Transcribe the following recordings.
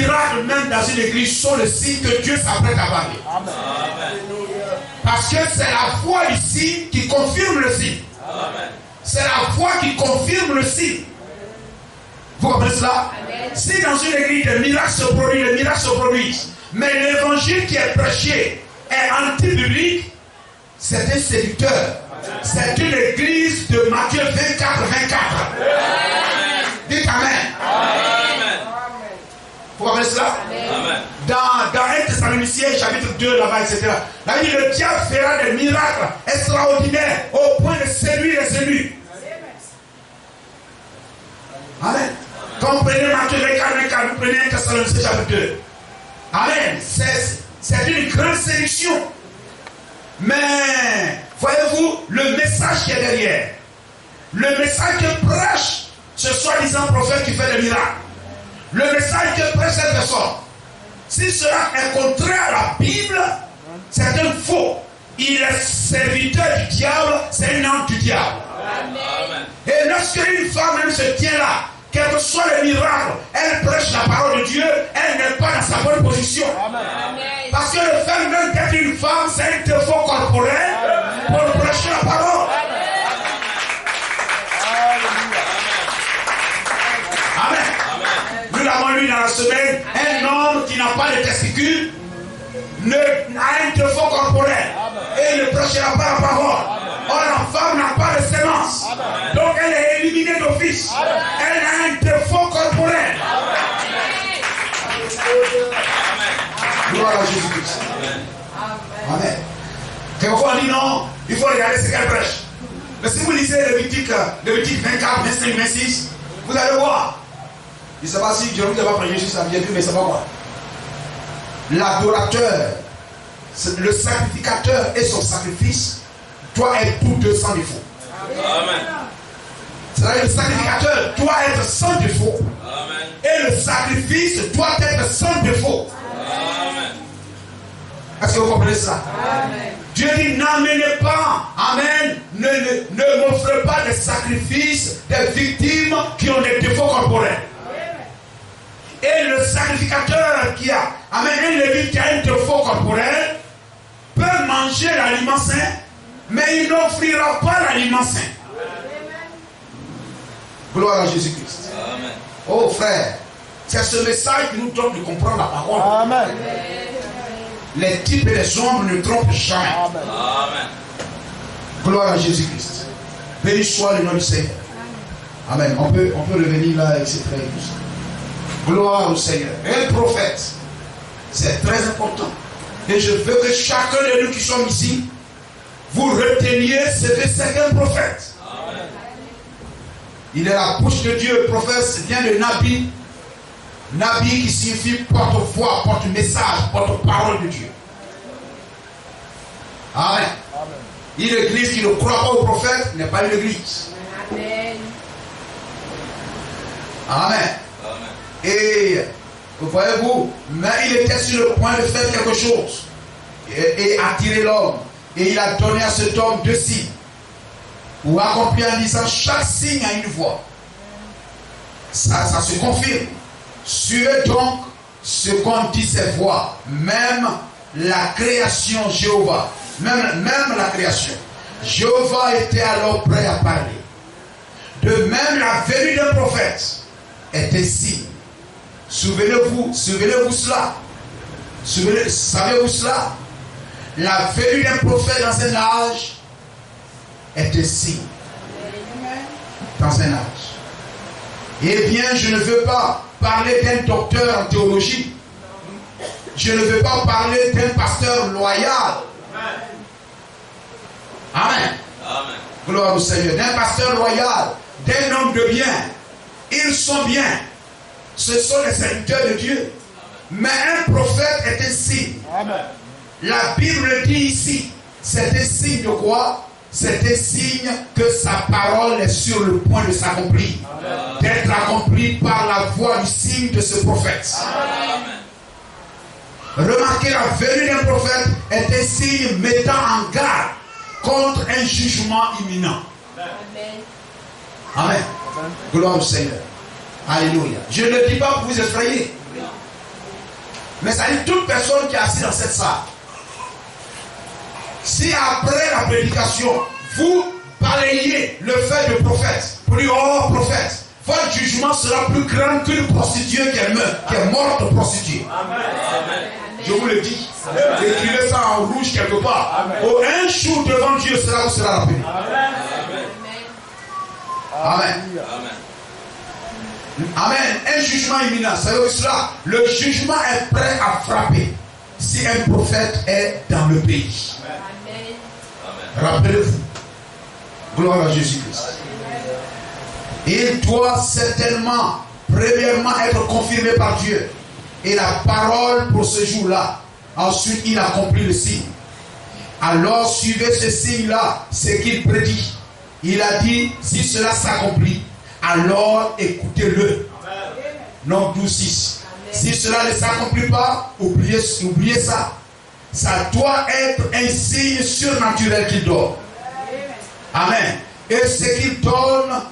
miracles même dans une église sont le signe que Dieu s'apprête à parler. Amen. Parce que c'est la foi du signe qui confirme le signe. C'est la foi qui confirme le signe. Vous comprenez cela? Amen. Si dans une église les miracles se produisent, mais l'évangile qui est prêché est anti-biblique, c'est un séducteur. C'est une église de Matthieu 24. Dites Amen. Amen. Vous comprenez cela? Amen. Dans 1 Thessaloniciens chapitre 2 là-bas, etc. Là, il dit le diable fera des miracles extraordinaires au point de séduire les élus. Amen. Quand vous prenez Matthieu 24, vous prenez 1 Thessaloniciens chapitre 2. Amen. C'est une grande séduction. Mais, voyez-vous, le message qui est derrière, le message que prêche ce soi-disant prophète qui fait des miracles, le message que prêche cette personne, si cela est contraire à la Bible, c'est un faux. Il est serviteur du diable, c'est un ange du diable. Amen. Et lorsqu'une femme même se tient là, quel que soit le miracle, elle prêche la parole de Dieu, elle n'est pas dans sa bonne position. Amen. Parce que le fait même d'être une femme, c'est un défaut corporel pour prêcher la parole. Amen. Nous l'avons lu dans la semaine, un homme qui n'a pas de testicules a un défaut corporel et il ne prêchera pas la parole. Or, la femme n'a pas de sémence. Donc, elle est éliminée d'office. Elle a un défaut corporel. Gloire à Jésus-Christ. Amen. Quelquefois, on dit non, il faut regarder ce qu'elle prêche. Mais si vous lisez Lévitique 24, 25, 26, vous allez voir. Je ne sais pas si Dieu vous a pas prêché sur sa vie, mais ça va voir. L'adorateur, le sacrificateur et son sacrifice doit être tous deux sans défaut. Amen. C'est-à-dire le sacrificateur doit être sans défaut. Amen. Et le sacrifice doit être sans défaut. Amen. Est-ce que vous comprenez ça? Amen. Dieu dit n'amenez pas, amen, ne m'offrez pas des sacrifices des victimes qui ont des défauts corporels. Et le sacrificateur qui a, amen, un lévite qui a un défaut corporel peut manger l'aliment sain, mais il n'offrira pas l'aliment sain. Gloire à Jésus-Christ. Amen. Oh frère, c'est ce message qui nous donne de comprendre la parole. Amen. Les types et les ombres ne trompent jamais. Amen. Gloire à Jésus-Christ. Béni soit le nom du Seigneur. Amen. On peut revenir là et c'est très juste. Gloire au Seigneur. Un prophète, c'est très important. Et je veux que chacun de nous qui sommes ici, vous reteniez ce que c'est qu'un prophète. Amen. Il est la bouche de Dieu. Le prophète vient de Nabi. Nabi qui signifie porte-voix, porte-message, porte-parole de Dieu. Amen. Une église qui ne croit pas au prophète n'est pas une église. Amen. Amen. Et voyez-vous, mais il était sur le point de faire quelque chose et attirer l'homme. Et il a donné à cet homme 2 signes pour accomplir en disant chaque signe a une voix. Ça se confirme. Suivez donc ce qu'ont dit ces voix. Même la création, Jéhovah, même la création. Jéhovah était alors prêt à parler. De même, la venue d'un prophète est un signe. Souvenez-vous cela. Savez-vous cela? La venue d'un prophète dans un âge est un signe. Dans un âge. Eh bien, je ne veux pas parler d'un docteur en théologie. Je ne veux pas parler d'un pasteur loyal. Amen. Amen. Gloire au Seigneur. D'un pasteur loyal, d'un homme de bien. Ils sont bien. Ce sont les serviteurs de Dieu. Mais un prophète est un signe. Amen. La Bible dit ici, c'est un signe de quoi? C'est un signe que sa parole est sur le point de s'accomplir. D'être accomplie par la voix du signe de ce prophète. Amen. Remarquez, la venue d'un prophète est un signe mettant en garde contre un jugement imminent. Amen. Amen. Gloire au Seigneur. Alléluia. Je ne dis pas pour vous effrayer. Mais ça dit toute personne qui est assise dans cette salle. Si après la prédication, vous balayez le fait de prophète, pour dire oh prophète, votre jugement sera plus grand qu'une prostituée qui est morte prostituée. Amen. Je vous le dis. Écrivez ça en rouge quelque part. Au un jour devant Dieu, cela vous sera rappelé. Amen. Amen. Un jugement imminent. Ça veut dire cela. Le jugement est prêt à frapper si un prophète est dans le pays. Rappelez-vous. Gloire à Jésus-Christ. Il doit certainement, premièrement, être confirmé par Dieu. Et la parole pour ce jour-là. Ensuite, il accomplit le signe. Alors, suivez ce signe-là, ce qu'il prédit. Il a dit, si cela s'accomplit, alors écoutez-le. Non, 12:6. Si cela ne s'accomplit pas, oubliez ça. Ça doit être un signe surnaturel qu'il donne. Amen. Et ce qu'il donne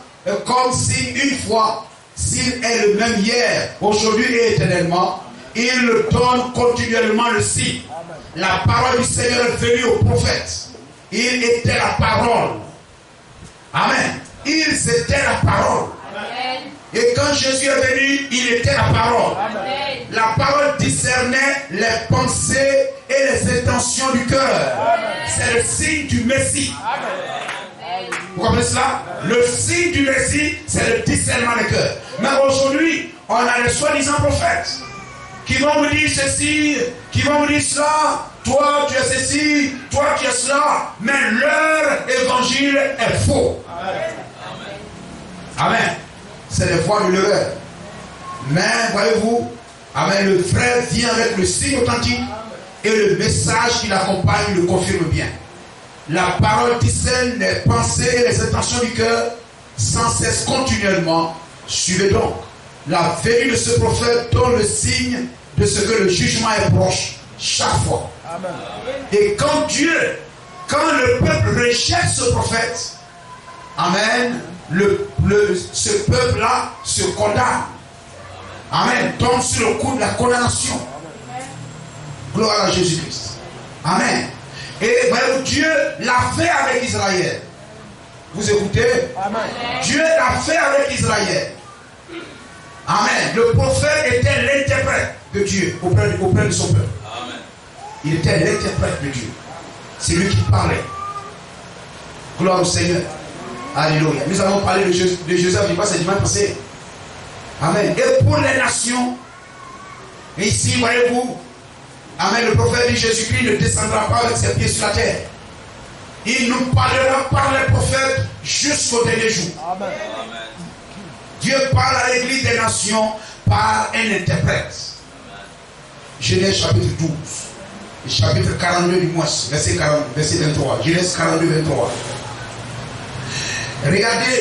comme signe une fois, s'il est le même hier, aujourd'hui et éternellement, il le donne continuellement le signe. La parole du Seigneur est venue au prophète. Il était la parole. Amen. Il était la parole. Amen. Et quand Jésus est venu, il était la parole. Amen. La parole discernait les pensées et les intentions du cœur. C'est le signe du Messie. Amen. Vous comprenez cela? Le signe du Messie, c'est le discernement des cœurs. Mais aujourd'hui, on a les soi-disant prophètes qui vont vous dire ceci, qui vont vous dire cela. Toi, tu es ceci, toi, tu es cela. Mais leur évangile est faux. Amen. Amen. C'est les voix de l'erreur. Mais, voyez-vous, amen, le frère vient avec le signe authentique et le message qui l'accompagne le confirme bien. La parole discerne les pensées et les intentions du cœur sans cesse continuellement. Suivez donc. La venue de ce prophète donne le signe de ce que le jugement est proche chaque fois. Amen. Et quand le peuple rejette ce prophète, amen, ce peuple-là se condamne. Amen. Tombe sur le coup de la condamnation. Gloire à Jésus-Christ. Amen. Et voyez-vous, Dieu l'a fait avec Israël. Vous écoutez? Amen. Dieu l'a fait avec Israël. Amen. Le prophète était l'interprète de Dieu auprès de son peuple. Amen. Il était l'interprète de Dieu. C'est lui qui parlait. Gloire au Seigneur. Alléluia. Nous avons parlé de Joseph, je crois, c'est dimanche passé. Amen. Et pour les nations, ici, voyez-vous, amen, le prophète dit Jésus-Christ ne descendra pas avec ses pieds sur la terre. Il nous parlera par les prophètes jusqu'au dernier jour. Amen. Dieu parle à l'église des nations par un interprète. Genèse chapitre 12, chapitre 42 du mois, verset 23. Genèse 42, 23. Regardez.